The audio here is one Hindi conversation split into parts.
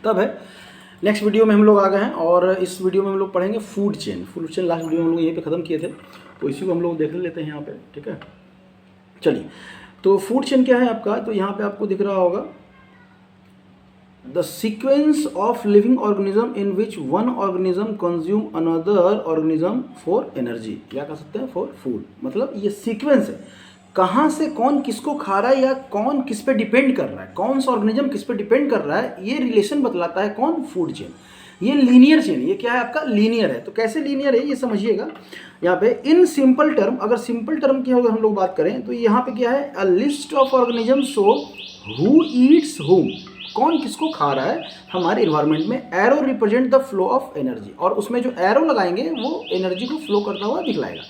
तब है। नेक्स्ट वीडियो में हम लोग आ गए हैं और इस वीडियो में हम लोग पढ़ेंगे food chain. Food chain last video में हम लोग यहीं पे ख़त्म किए थे, तो इसी को हम लोग देख लेते हैं यहाँ पे, ठीक है। चलिए, तो फूड चेन क्या है आपका, तो यहाँ पे आपको दिख रहा होगा the sequence of living organism in which one organism consume another organism for energy, क्या कह सकते हैं, फॉर फूड। मतलब ये सीक्वेंस है, कहाँ से कौन किसको खा रहा है या कौन किस पे डिपेंड कर रहा है, कौन सा ऑर्गेनिज्म किस पे डिपेंड कर रहा है, ये रिलेशन बतलाता है कौन, फूड चेन। ये लीनियर चेन, ये क्या है आपका, लीनियर है। तो कैसे लीनियर है ये समझिएगा यहाँ पे। इन सिंपल टर्म, अगर सिंपल टर्म की अगर हम लोग बात करें तो यहाँ पे क्या है, a list of organism show who Yeats हुम, कौन किसको खा रहा है हमारे इन्वायरमेंट में। Arrow represent the flow of energy, और उसमें जो एरो लगाएंगे वो एनर्जी को फ्लो करता हुआ दिखलाएगा।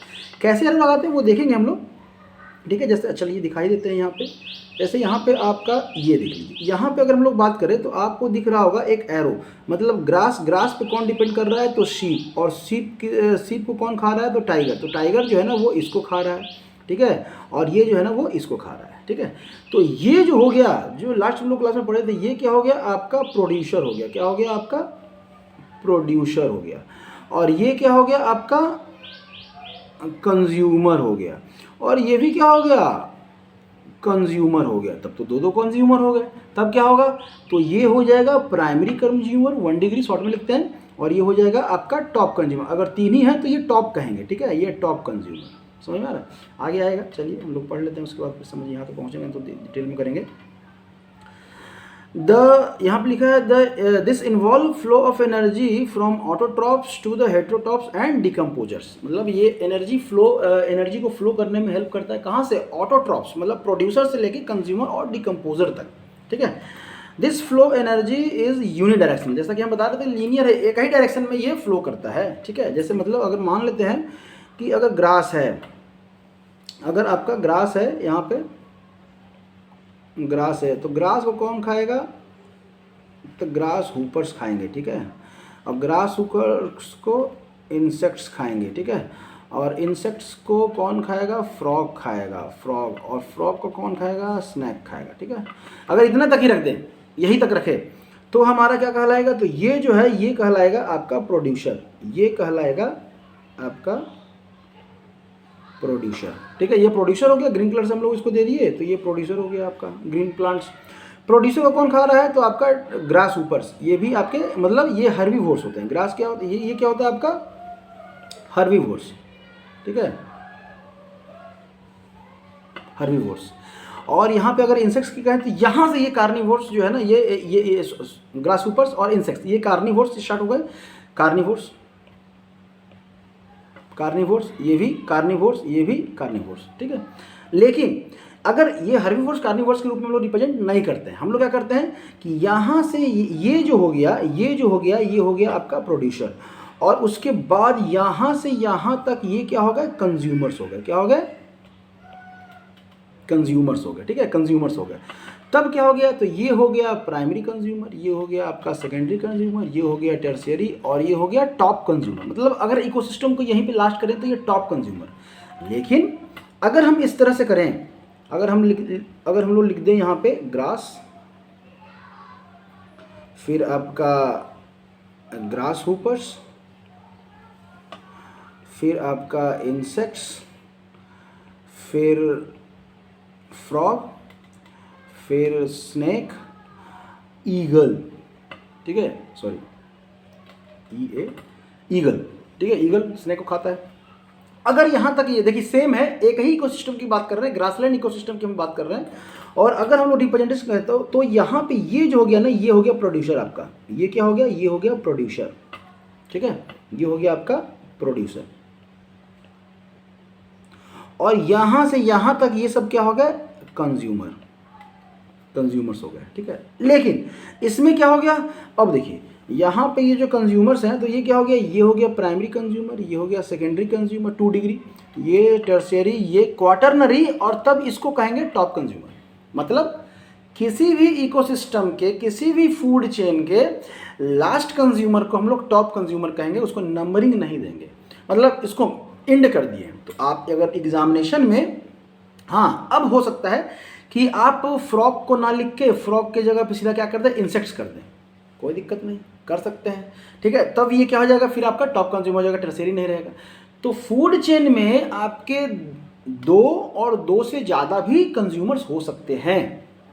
कैसे एरो लगाते हैं वो देखेंगे हम लोग, ठीक है। जैसे चलिए दिखाई देते हैं यहाँ पे, जैसे यहाँ पे आपका ये देख लीजिए, यहाँ पे अगर हम लोग बात करें तो आपको दिख रहा होगा एक एरो, मतलब ग्रास, ग्रास पे कौन डिपेंड कर रहा है, तो शीप, और शीप को कौन खा रहा है, तो टाइगर। तो टाइगर जो है ना वो इसको खा रहा है, ठीक है, और ये जो है ना वो इसको खा रहा है, ठीक है। तो ये जो हो गया, जो लास्ट हम लोग क्लास में पढ़े थे, ये क्या हो गया आपका, प्रोड्यूसर हो गया। क्या हो गया आपका, प्रोड्यूसर हो गया। और ये क्या हो गया आपका, कंज्यूमर हो गया। और ये भी क्या हो गया, कंज्यूमर हो गया। तब तो दो कंज्यूमर हो गए। तब क्या होगा, तो ये हो जाएगा प्राइमरी कंज्यूमर, 1 डिग्री शॉर्ट में लिखते हैं, और ये हो जाएगा आपका टॉप कंज्यूमर। अगर 3 ही है तो ये टॉप कहेंगे, ठीक है, ये टॉप कंज्यूमर। समझ में आ रहा है, आगे आएगा। चलिए हम लोग पढ़ लेते हैं, उसके बाद फिर समझ यहाँ तक पहुँचेंगे तो डिटेल में करेंगे। यहाँ पे लिखा है this involve flow of energy from autotrophs to the heterotrophs and decomposers. मतलब ये एनर्जी फ्लो, एनर्जी को फ्लो करने में हेल्प करता है, कहाँ से, ऑटोट्रॉप्स, मतलब प्रोड्यूसर से लेके कंज्यूमर और डिकम्पोजर तक, ठीक है। This flow energy is unidirectional, जैसा कि हम बता रहे थे लीनियर है, एक ही डायरेक्शन में ये फ्लो करता है, ठीक है। जैसे मतलब अगर मान लेते हैं कि अगर ग्रास है, अगर आपका ग्रास है, यहाँ पे ग्रास है, तो ग्रास को कौन खाएगा, तो ग्रास हुपर्स खाएंगे, ठीक है। और ग्रास हुपर्स को इंसेक्ट्स खाएंगे, ठीक है। और इंसेक्ट्स को कौन खाएगा, फ्रॉग खाएगा, फ्रॉग। और फ्रॉग को कौन खाएगा, स्नैक खाएगा, ठीक है। अगर इतना तक ही रख दें, यही तक रखे, तो हमारा क्या कहलाएगा, तो ये जो है ये कहलाएगा आपका प्रोड्यूसर, ये कहलाएगा आपका प्रोड्यूसर, ठीक है। ये प्रोड्यूसर हो गया, ग्रीन कलर से हम लोग इसको दे दिए, तो ये प्रोड्यूसर हो गया आपका, ग्रीन प्लांट्स। प्रोड्यूसर को कौन खा रहा है, तो आपका ग्रास ऊपर्स, ये भी आपके मतलब ये हर्बीवोर्स होते हैं। ग्रास क्या होता है, ये क्या होता है आपका, हर्बीवोर्स, ठीक है, हर्बीवोर्स। और यहाँ पे अगर इंसेक्ट्स की कहें तो यहाँ से ये कार्निवोर्स जो है ना, ये ग्रास ऊपर्स और इंसेक्ट्स, ये कार्निवोर्स स्टार्ट हो गए, कार्निवोर्स, कार्निवोर्स, ये भी कार्निवोर्स, ये भी कार्निवोर्स, ठीक है। लेकिन अगर ये हर्बीवोर्स कार्निवोर्स के रूप में हम लोग रिप्रेजेंट नहीं करते हैं, हम लोग क्या करते हैं कि यहाँ से ये जो हो गया, ये जो हो गया, ये हो गया आपका प्रोड्यूसर, और उसके बाद यहाँ से यहाँ तक ये क्या हो गया, कंज्यूमर्स हो गए। क्या हो गए, कंज्यूमर्स हो गए, ठीक है, कंज्यूमर्स हो गए। तब क्या हो गया, तो ये हो गया प्राइमरी कंज्यूमर, ये हो गया आपका सेकेंडरी कंज्यूमर, ये हो गया टर्शियरी, और ये हो गया टॉप कंज्यूमर। मतलब अगर इकोसिस्टम को यहीं पे लास्ट करें तो ये टॉप कंज्यूमर। लेकिन अगर हम इस तरह से करें, अगर हम लोग लिख दें यहाँ पे ग्रास, फिर आपका ग्रास हुपर्स, फिर आपका इंसेक्ट्स, फिर फ्रॉग, फिर स्नेक, ईगल, ठीक है, सॉरी ईगल, ठीक है, ईगल स्नेक को खाता है। अगर यहाँ तक ये देखिए सेम है, एक ही इकोसिस्टम की बात कर रहे हैं, ग्रासलैंड इकोसिस्टम की हम बात कर रहे हैं। और अगर हम लोग रिप्रेजेंटेशन कहते हो तो यहाँ पे ये जो हो गया ना, ये हो गया प्रोड्यूसर आपका, ये क्या हो गया, ये हो गया प्रोड्यूसर, ठीक है, ये हो गया आपका प्रोड्यूसर। और यहाँ से यहाँ तक ये सब क्या हो गया, कंज्यूमर, कंज्यूमर्स हो गए, ठीक है। लेकिन इसमें क्या हो गया, अब देखिए यहाँ पे ये जो कंज्यूमर्स हैं, तो ये क्या हो गया, ये हो गया प्राइमरी कंज्यूमर, ये हो गया सेकेंडरी कंज्यूमर 2 डिग्री, ये टर्शियरी, ये क्वाटरनरी, और तब इसको कहेंगे टॉप कंज्यूमर। मतलब किसी भी इकोसिस्टम के, किसी भी फूड चेन के लास्ट कंज्यूमर को हम लोग टॉप कंज्यूमर कहेंगे, उसको नंबरिंग नहीं देंगे, मतलब इसको इंड कर दिए। तो आप अगर एग्जामिनेशन में, हाँ अब हो सकता है कि आप फ्रॉग को ना लिख के फ्रॉग के जगह पे सीधा क्या कर दें, इंसेक्ट्स कर दें, कोई दिक्कत नहीं, कर सकते हैं, ठीक है। तब ये क्या हो जाएगा, फिर आपका टॉप कंज्यूमर हो जाएगा, टर्शियरी नहीं रहेगा। तो फूड चेन में आपके 2 और 2 से ज़्यादा भी कंज्यूमर्स हो सकते हैं,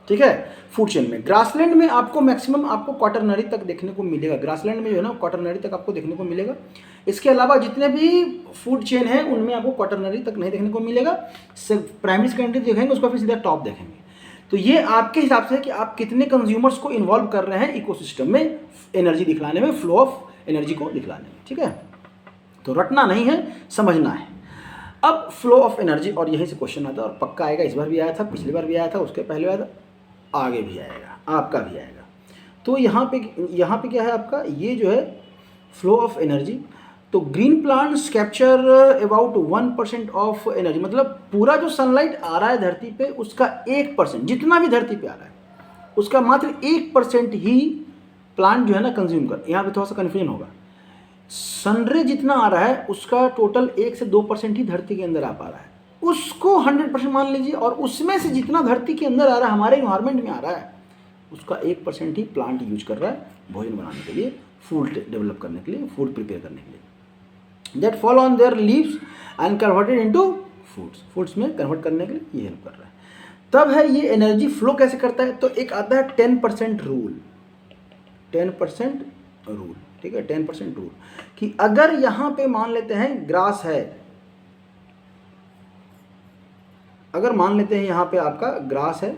ठीक है। फूड चेन में ग्रासलैंड में आपको मैक्सिमम आपको क्वाटरनरी तक देखने को मिलेगा, ग्रासलैंड में जो है ना क्वाटरनरी तक आपको देखने को मिलेगा। इसके अलावा जितने भी फूड चेन है उनमें आपको क्वाटरनरी तक नहीं देखने को मिलेगा, सिर्फ प्राइमरी सेकेंडरी देखेंगे, उसका फिर सीधा टॉप देखेंगे। तो ये आपके हिसाब से है कि आप कितने कंज्यूमर्स को इन्वॉल्व कर रहे हैं इकोसिस्टम में एनर्जी दिखलाने में, फ्लो ऑफ एनर्जी को दिखलाने में, ठीक है। तो रटना नहीं है, समझना है। अब फ्लो ऑफ एनर्जी, और यहीं से क्वेश्चन आता है और पक्का आएगा, इस बार भी आया था, पिछली बार भी आया था, उसके पहले आया था, आगे भी आएगा, आपका भी आएगा। तो यहाँ पे क्या है आपका, ये जो है फ्लो ऑफ एनर्जी। तो green plants capture about 1% of energy, मतलब पूरा जो सनलाइट आ रहा है धरती पे उसका 1%, जितना भी धरती पे आ रहा है उसका मात्र 1% ही प्लांट जो है ना कंज्यूम कर। यहाँ पे थोड़ा सा कन्फ्यूजन होगा, सनरे जितना आ रहा है उसका टोटल 1 से 2% ही धरती के अंदर आ पा रहा है, उसको 100% मान लीजिए, और उसमें से जितना धरती के अंदर आ रहा है, हमारे इन्वायरमेंट में आ रहा है, उसका 1% ही प्लांट यूज कर रहा है भोजन बनाने के लिए, फूड डेवलप करने के लिए, फूड प्रिपेयर करने के लिए। That fall on their leaves and converted into foods, foods में कन्वर्ट करने के लिए ये हेल्प कर रहा है। तब है ये एनर्जी फ्लो कैसे करता है, तो एक आता है 10% रूल, 10% रूल, ठीक है, 10% रूल, कि अगर यहाँ पे मान लेते हैं ग्रास है, अगर मान लेते हैं यहाँ पे आपका ग्रास है,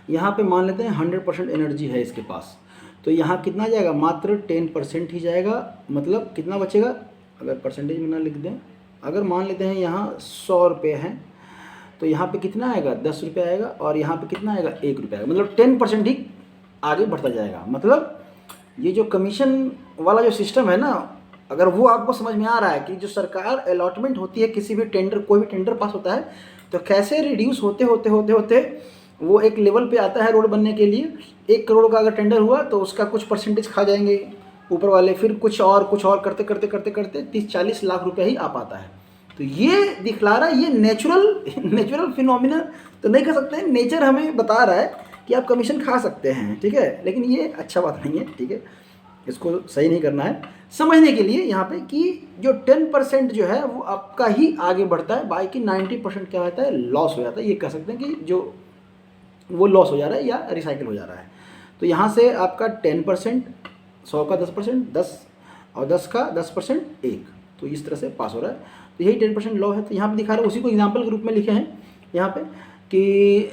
यहाँ पे मान लेते हैं 100% एनर्जी है इसके पास, तो यहाँ कितना जाएगा, मात्र 10% ही जाएगा, मतलब कितना बचेगा, अगर परसेंटेज में ना लिख दें, अगर मान लेते हैं यहाँ 100 रुपये हैं तो यहाँ पे कितना आएगा, 10 रुपये आएगा, और यहाँ पे कितना आएगा, 1 रुपये आएगा, मतलब 10% ही आगे बढ़ता जाएगा। मतलब ये जो कमीशन वाला जो सिस्टम है ना, अगर वो आपको समझ में आ रहा है कि जो सरकार अलॉटमेंट होती है किसी भी टेंडर, कोई भी टेंडर पास होता है तो कैसे रिड्यूस होते होते होते होते वो एक लेवल पे आता है रोड बनने के लिए। 1 करोड़ का अगर टेंडर हुआ तो उसका कुछ परसेंटेज खा जाएंगे ऊपर वाले, फिर कुछ और करते करते करते करते 30-40 लाख रुपए ही आ पाता है। तो ये दिखला रहा है, ये नेचुरल फिनोमिना तो नहीं कह सकते, नेचर हमें बता रहा है कि आप कमीशन खा सकते हैं, ठीक है, लेकिन ये अच्छा बात नहीं है, ठीक है, इसको सही नहीं करना है। समझने के लिए यहाँ पे कि जो 10% जो है वो आपका ही आगे बढ़ता है, बाकी 90% क्या होता है, लॉस हो जाता है। ये कह सकते हैं कि जो वो लॉस हो जा रहा है या रिसाइकिल हो जा रहा है। तो यहाँ से आपका 10%, 100 का 10%, 10 और 10 का 10% 1, तो इस तरह से पास हो रहा है। तो यही 10% लॉ है। तो यहाँ पे दिखा रहे हैं, उसी को एग्जाम्पल के रूप में लिखे हैं यहाँ पे कि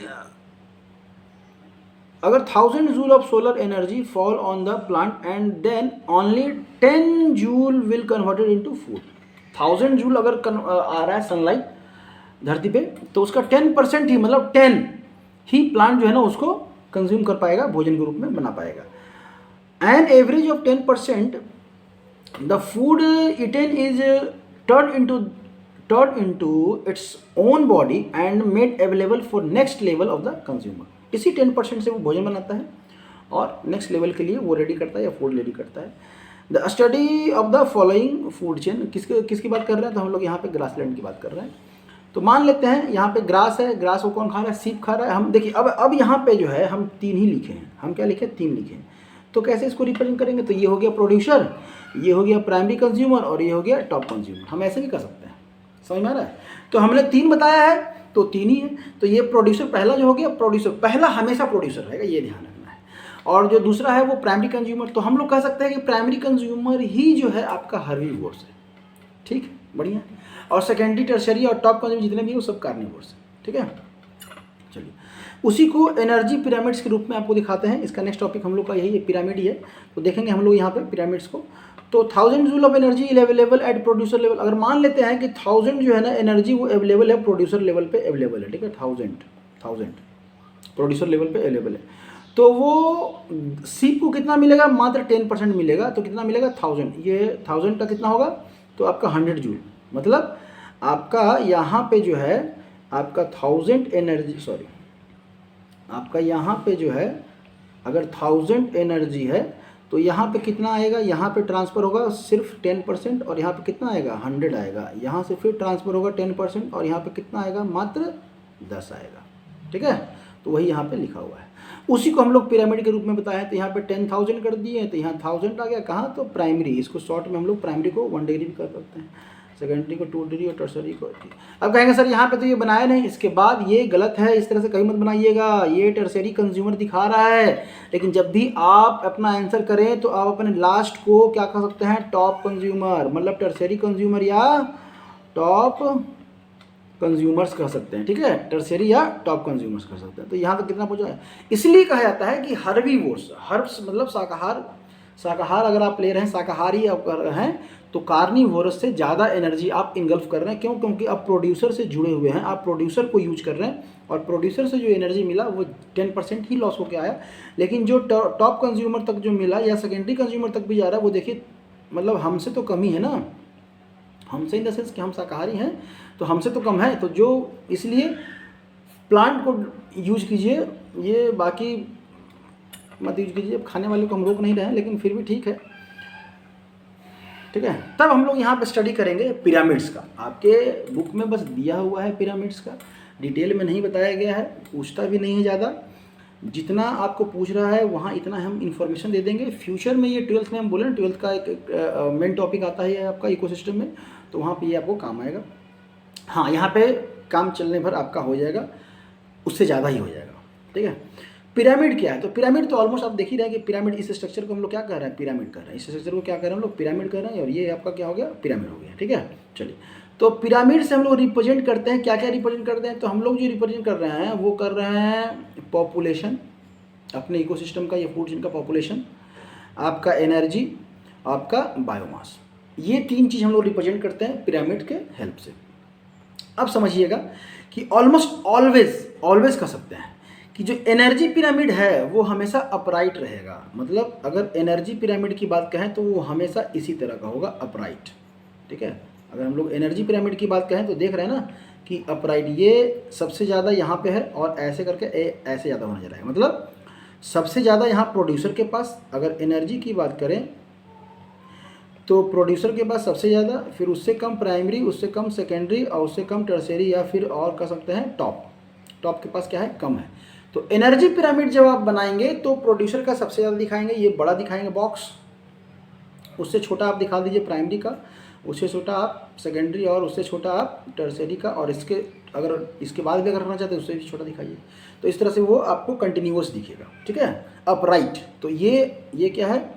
अगर 1000 joule of solar energy fall on the plant and then only 10 joule will converted into food. 1000 joule अगर आ रहा है सनलाइट धरती पे तो उसका 10% ही, मतलब 10 ही प्लांट जो है ना उसको कंज्यूम कर पाएगा, भोजन के रूप में बना पाएगा। An average of 10% the food eaten is turned into its own body and made available for next level of the consumer। इसी 10% से वो भोजन बनाता है और नेक्स्ट लेवल के लिए वो रेडी करता है या फूड रेडी करता है। The study of the following food chain, किसकी बात कर रहे हैं, तो हम लोग यहाँ पे ग्रासलैंड की बात कर रहे हैं। तो मान लेते हैं यहाँ पे ग्रास है, ग्रास को कौन खा रहा है, सीप खा रहा है। हम देखिए अब यहाँ पे जो है हम 3 ही लिखे हैं, हम क्या लिखे, 3 लिखे हैं। तो कैसे इसको रिप्रेजेंट करेंगे, तो ये हो गया प्रोड्यूसर, ये हो गया प्राइमरी कंज्यूमर और ये हो गया टॉप कंज्यूमर। हम ऐसे भी कर सकते हैं, समझ में आ रहा है। तो हमने 3 बताया है तो 3 ही है। तो ये प्रोड्यूसर पहला जो हो गया, प्रोड्यूसर पहला हमेशा प्रोड्यूसर रहेगा, ये ध्यान रखना है। और जो दूसरा है वो प्राइमरी कंज्यूमर, तो हम लोग कह सकते हैं कि प्राइमरी कंज्यूमर ही जो है आपका हर्बीवोर्स है, ठीक है, बढ़िया। और सेकेंडरी, टर्शरी और टॉप कंज्यूमर जितने भी वो सब कार्निवोर्स है, ठीक है। चलिए उसी को एनर्जी पिरामिड्स के रूप में आपको दिखाते हैं। इसका नेक्स्ट टॉपिक हम लोग का यही है, पिरामिड ही है। तो देखेंगे हम लोग यहाँ पे पिरामिड्स को। तो 1000 joule of energy available at producer level. अगर मान लेते हैं कि 1000 जो है ना एनर्जी वो अवेलेबल है प्रोड्यूसर लेवल पे अवेलेबल है, ठीक है, 1000 प्रोड्यूसर लेवल पे अवेलेबल है, तो वो सीप को कितना मिलेगा, मात्र 10% मिलेगा। तो कितना मिलेगा, 1000, ये 1000 का कितना होगा, तो आपका 100 जूल, मतलब आपका यहाँ पे जो है आपका 1000 एनर्जी, सॉरी आपका यहाँ पे जो है अगर 1000 एनर्जी है तो यहाँ पे कितना आएगा, यहाँ पे ट्रांसफ़र होगा सिर्फ 10% और यहाँ पे कितना आएगा, 100 आएगा। यहाँ से फिर ट्रांसफ़र होगा 10% और यहाँ पे कितना आएगा, मात्र 10 आएगा, ठीक है। तो वही यहाँ पे लिखा हुआ है। उसी को हम लोग पिरामिड के रूप में बताया है। तो यहाँ पे 10,000 कर दिए हैं, तो यहाँ 1000 आ गया कहाँ, तो प्राइमरी। इसको शॉर्ट में हम लोग प्राइमरी को 1 डिग्री भी कर सकते हैं, सेकेंडरी को 2 डिग्री और टर्सरी को। अब कहेंगे सर यहाँ पे तो ये बनाया नहीं, इसके बाद ये गलत है, इस तरह से कहीं मत बनाइएगा, ये टर्सरी कंज्यूमर दिखा रहा है। लेकिन जब भी आप अपना आंसर करें तो आप अपने लास्ट को क्या कर सकते हैं, टॉप कंज्यूमर, मतलब टर्सरी कंज्यूमर या टॉप कंज्यूमर्स कर सकते हैं, ठीक है, टर्सरी या टॉप कंज्यूमर्स कर सकते हैं। तो यहाँ तक कितना पहुँचा है। इसलिए कहा जाता है कि हर्बीवोर्स, हर्ब्स मतलब शाकाहार अगर आप ले रहे हैं, शाकाहारी आप कर रहे हैं, तो कार्निवोरस से ज़्यादा एनर्जी आप इनगल्फ कर रहे हैं। क्यों? क्योंकि आप प्रोड्यूसर से जुड़े हुए हैं, आप प्रोड्यूसर को यूज कर रहे हैं, और प्रोड्यूसर से जो एनर्जी मिला वो 10% ही लॉस होकर आया। लेकिन जो टॉप कंज्यूमर तक जो मिला या सेकेंडरी कंज्यूमर तक भी जा रहा है, वो देखिए मतलब हमसे तो कम ही है ना, हमसे इन द सेंस कि हम शाकाहारी हैं तो हमसे तो कम है। तो जो इसलिए प्लांट को यूज कीजिए, ये बाकी मत यूज कीजिए। खाने वाले को हम रोक नहीं रहे हैं, लेकिन फिर भी ठीक है, ठीक है। तब हम लोग यहाँ पे स्टडी करेंगे पिरामिड्स का। आपके बुक में बस दिया हुआ है पिरामिड्स का, डिटेल में नहीं बताया गया है, पूछता भी नहीं है ज़्यादा। जितना आपको पूछ रहा है वहाँ इतना हम इन्फॉर्मेशन दे देंगे। फ्यूचर में ये 12th में हम बोले ना, 12th का एक मेन टॉपिक आता है आपका इकोसिस्टम में, तो वहाँ पे ये आपको काम आएगा। हाँ, यहाँ पे काम चलने भर आपका हो जाएगा, उससे ज़्यादा ही हो जाएगा, ठीक है। पिरामिड क्या है? तो पिरामिड तो ऑलमोस्ट आप देख ही रहे हैं कि पिरामिड, इस स्ट्रक्चर को हम लोग क्या कर रहे हैं, पिरामिड कर रहे हैं। इस स्ट्रक्चर को क्या कर रहे हैं हम लोग, पिरामिड कर रहे हैं, और ये आपका क्या हो गया, पिरामिड हो गया, ठीक है। चलिए, तो पिरामिड से हम लोग रिप्रेजेंट करते हैं, क्या क्या रिप्रेजेंट करते हैं, तो हम लोग जो रिप्रेजेंट कर रहे हैं वो कर रहे हैं पॉपुलेशन, अपने इकोसिस्टम का, ये फूड चेन का पॉपुलेशन, आपका एनर्जी, आपका बायोमास, ये 3 चीज़ हम लोग रिप्रेजेंट करते हैं पिरामिड के हेल्प से। अब समझिएगा कि ऑलमोस्ट ऑलवेज कर सकते हैं कि जो एनर्जी पिरामिड है वो हमेशा अपराइट रहेगा। मतलब अगर एनर्जी पिरामिड की बात कहें तो वो हमेशा इसी तरह का होगा, अपराइट, ठीक है। अगर हम लोग एनर्जी पिरामिड की बात कहें तो देख रहे हैं ना कि अपराइट, ये सबसे ज़्यादा यहाँ पे है, और ऐसे करके ऐसे ज़्यादा होने जा रहा है। मतलब सबसे ज़्यादा यहाँ प्रोड्यूसर के पास, अगर एनर्जी की बात करें तो प्रोड्यूसर के पास सबसे ज़्यादा, फिर उससे कम प्राइमरी, उससे कम सेकेंडरी, और उससे कम टर्सरी, या फिर और कह सकते हैं टॉप के पास क्या है, कम है। तो एनर्जी पिरामिड जब आप बनाएंगे तो प्रोड्यूसर का सबसे ज़्यादा दिखाएंगे, ये बड़ा दिखाएंगे बॉक्स, उससे छोटा आप दिखा दीजिए प्राइमरी का, उससे छोटा आप सेकेंडरी, और उससे छोटा आप टर्सरी का, और इसके अगर इसके बाद भी अगर रखना चाहते हैं उससे भी छोटा दिखाइए। तो इस तरह से वो आपको कंटिन्यूअस दिखेगा, ठीक है, अपराइट। तो ये क्या है,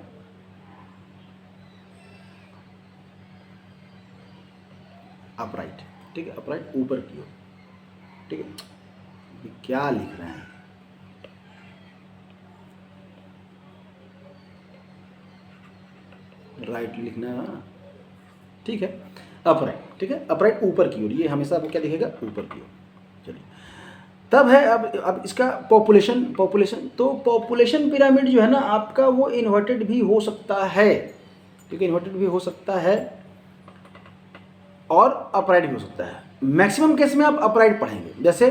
अपराइट, ठीक है, अपराइट ऊपर की ओर, ठीक है। क्या लिख रहे हैं, राइट लिखना है, ठीक है, अपराइट, ठीक है, अपराइट ऊपर की ओर, ये हमेशा आपको क्या दिखेगा, ऊपर की ओर। चलिए, तब है अब इसका पॉपुलेशन। तो पॉपुलेशन पिरामिड जो है ना आपका, वो इन्वर्टेड भी हो सकता है, ठीक है, इन्वर्टेड भी हो सकता है और अपराइट भी हो सकता है। मैक्सिमम केस में आप अपराइट पढ़ेंगे। जैसे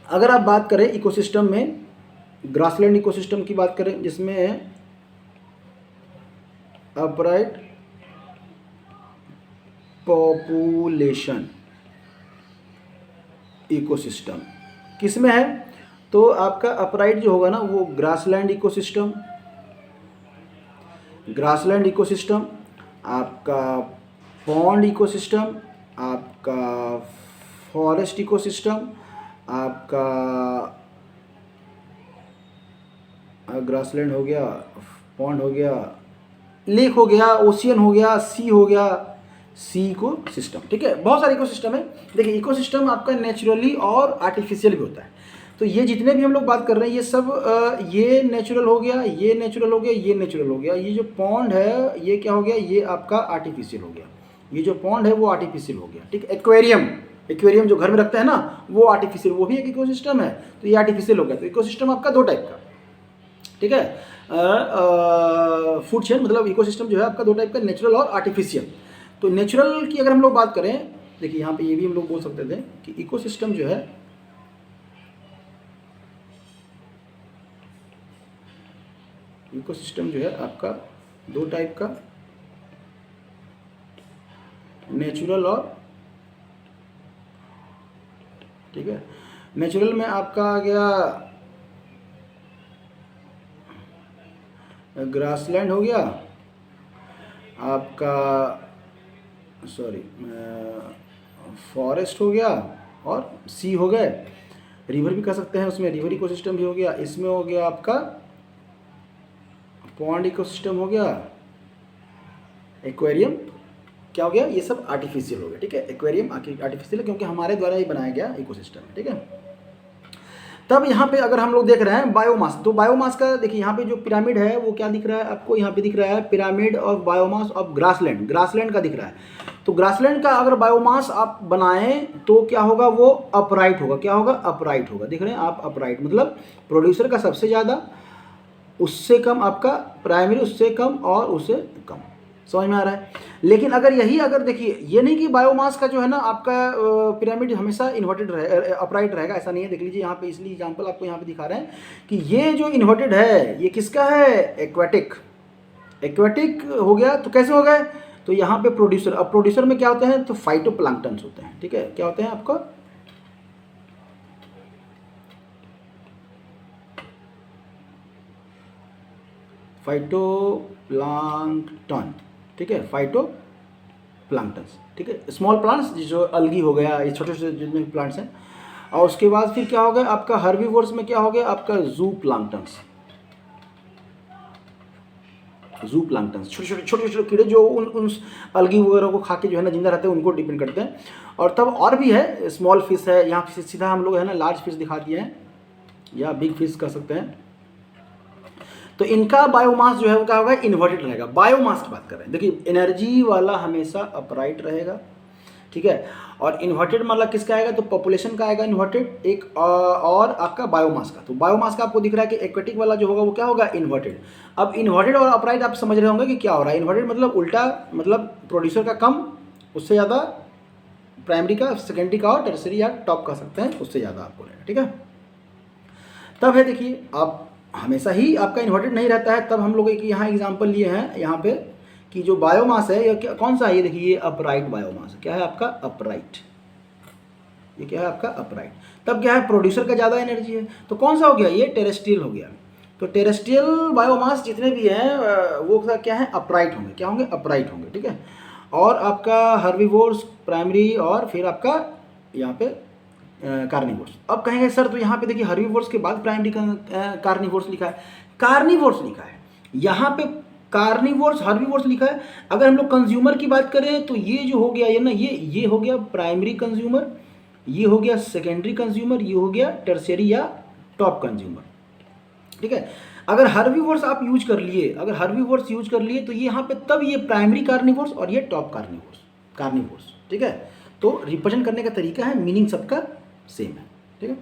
अगर आप बात करें इकोसिस्टम में, ग्रासलैंड इकोसिस्टम की बात करें, जिसमें अपराइट पॉपुलेशन इकोसिस्टम किस में है, तो आपका अपराइट जो होगा ना वो ग्रासलैंड इकोसिस्टम, आपका पॉन्ड इकोसिस्टम, आपका फॉरेस्ट इकोसिस्टम, आपका ग्रासलैंड हो गया, पॉन्ड हो गया, लेक हो गया, ओशियन हो गया, सी हो गया, सी इको सिस्टम, ठीक है। बहुत सारे इको सिस्टम है। देखिए, इको सिस्टम आपका नेचुरली और आर्टिफिशियल भी होता है। तो ये जितने भी हम लोग बात कर रहे हैं, ये सब ये नेचुरल हो गया, ये नेचुरल हो गया, ये नेचुरल हो गया। ये जो पॉन्ड है ये क्या हो गया, ये आपका आर्टिफिशियल हो गया। ये जो पॉन्ड है वो आर्टिफिशियल हो गया, ठीक। एक्वेरियम जो घर में रखते हैं ना, वो आर्टिफिशियल, वो भी एक इकोसिस्टम है। तो ये आर्टिफिशियल हो गया। तो इकोसिस्टम आपका 2 टाइप का, ठीक है। फूड चेन मतलब इकोसिस्टम जो है आपका 2 टाइप का, नेचुरल और आर्टिफिशियल। तो नेचुरल की अगर हम लोग बात करें, देखिए यहाँ पे ये भी हम लोग बोल सकते थे कि इकोसिस्टम जो है आपका 2 टाइप का, नेचुरल और, ठीक है। नेचुरल में आपका आ गया ग्रासलैंड हो गया आपका, सॉरी फॉरेस्ट हो गया, और सी हो गए, रिवर भी कह सकते हैं, उसमें रिवर इकोसिस्टम भी हो गया, इसमें हो गया आपका पॉन्ड इकोसिस्टम हो गया, एक्वेरियम क्या हो गया, ये सब आर्टिफिशियल हो गया, ठीक है। एक्वेरियम आर्टिफिशियल है क्योंकि हमारे द्वारा ही बनाया गया इकोसिस्टम है, ठीक है। तब यहाँ पे अगर हम लोग देख रहे हैं बायोमास, तो बायोमास का देखिए यहाँ पे जो पिरामिड है वो क्या दिख रहा है आपको, यहाँ पे दिख रहा है pyramid of biomass of grassland, grassland का दिख रहा है। तो ग्रासलैंड का अगर बायोमास आप बनाएं तो क्या होगा, वो अपराइट होगा, क्या होगा, अपराइट होगा, दिख रहे हैं आप, अपराइट मतलब प्रोड्यूसर का सबसे ज़्यादा, उससे कम आपका प्राइमरी, उससे कम और उससे कम, समझ में आ रहा है। लेकिन अगर यही, अगर देखिए ये नहीं कि बायोमास का जो है ना आपका पिरामिड हमेशा इन्वर्टेड रहे, अपराइट रहेगा, ऐसा नहीं है। देख लीजिए यहाँ पे, इसलिए एग्जांपल आपको यहाँ पे दिखा रहे हैं कि ये जो इन्वर्टेड है ये किसका है, एक्वाटिक, एक्वाटिक हो गया। तो कैसे हो गए, तो यहाँ पे प्रोड्यूसर, अब प्रोड्यूसर में क्या होते हैं, तो फाइटोप्लैंक्टन्स होते हैं, ठीक है। क्या होते हैं आपको, फाइटोप्लैंक्टन, ठीक है, फाइटोप्लैंक्टन्स, ठीक है, स्मॉल प्लांट्स जो अलगी हो गया, ये छोटे छोटे जितने भी प्लांट्स हैं। और उसके बाद फिर क्या हो गया आपका हर्बीवोर्स में, क्या हो गया आपका जू प्लांक्टन्स, जू प्लांक्टन्स, छोटे छोटे कीड़े जो उन अलगी वगैरह को खा के जो है ना जिंदा रहते हैं, उनको डिपेंड करते हैं। और तब और भी है, स्मॉल फिश है, यहाँ सीधा हम लोग है ना लार्ज फिश दिखा दिए हैं, या बिग फिश कह सकते हैं। तो इनका बायोमास जो है वो क्या होगा, इन्वर्टेड रहेगा। बायोमास की बात कर रहे हैं, देखिए एनर्जी वाला हमेशा अपराइट रहेगा, ठीक है। और इन्वर्टेड मतलब किसका आएगा, तो पॉपुलेशन का आएगा इन्वर्टेड एक, और आपका बायोमास का। तो बायोमास का आपको दिख रहा है कि एक्वेटिक वाला जो होगा वो क्या होगा, इन्वर्टेड। अब इन्वर्टेड और अपराइट आप समझ रहे होंगे कि क्या हो रहा है। इन्वर्टेड मतलब उल्टा, मतलब प्रोड्यूसर का कम, उससे ज़्यादा प्राइमरी का, सेकेंडरी का, और टर्सरी या टॉप कह सकते हैं, उससे ज़्यादा आपको रहेगा, ठीक है। तब है देखिए, आप हमेशा ही आपका इन्वर्टेड नहीं रहता है। तब हम लोग एक यहाँ एग्जांपल लिए हैं यहाँ पे कि जो बायोमास है ये क्या, कौन सा है, ये देखिए ये अपराइट बायोमास है। क्या है आपका, अपराइट, ये क्या है आपका अपराइट। तब क्या है, प्रोड्यूसर का ज़्यादा एनर्जी है, तो कौन सा हो गया, ये टेरेस्ट्रियल हो गया। तो टेरेस्ट्रियल बायोमास जितने भी हैं वो क्या है, अपराइट होंगे, क्या होंगे, अपराइट होंगे, ठीक है। और आपका हर्बीवोर्स प्राइमरी, और फिर आपका यहाँ पे कार्निवोर्स। अब कहेंगे सर तो यहाँ पे देखिए हर्बीवोर्स के बाद प्राइमरी कार्निवोर्स लिखा है, कार्निवोर्स लिखा है यहाँ पे, कार्निवोर्स हर्बीवोर्स लिखा है। अगर हम लोग कंज्यूमर की बात करें तो ये जो हो गया ये ना, ये हो गया प्राइमरी कंज्यूमर, ये हो गया सेकेंडरी कंज्यूमर, ये हो गया टर्शियरी या टॉप कंज्यूमर, ठीक है। अगर हर्बीवोर्स आप यूज कर लिए, अगर हर्बीवोर्स यूज कर लिए तो ये यहाँ पे तब ये प्राइमरी कार्निवोर्स और ये टॉप कार्निवोर्स, ठीक है। तो रिप्रेजेंट करने का तरीका है, मीनिंग सबका सेम है, ठीक है।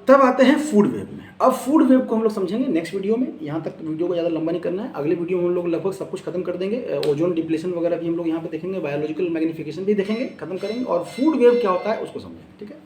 तब आते हैं फूड वेब में। अब फूड वेब को हम लोग समझेंगे नेक्स्ट वीडियो में, यहाँ तक वीडियो को ज़्यादा लंबा नहीं करना है। अगले वीडियो में हम लोग लगभग सब कुछ खत्म कर देंगे, ओजोन डिप्लेशन वगैरह भी हम लोग यहाँ पे देखेंगे, बायोलॉजिकल मैग्निफिकेशन भी देखेंगे, खत्म करेंगे, और फूड वेब क्या होता है उसको समझेंगे, ठीक है।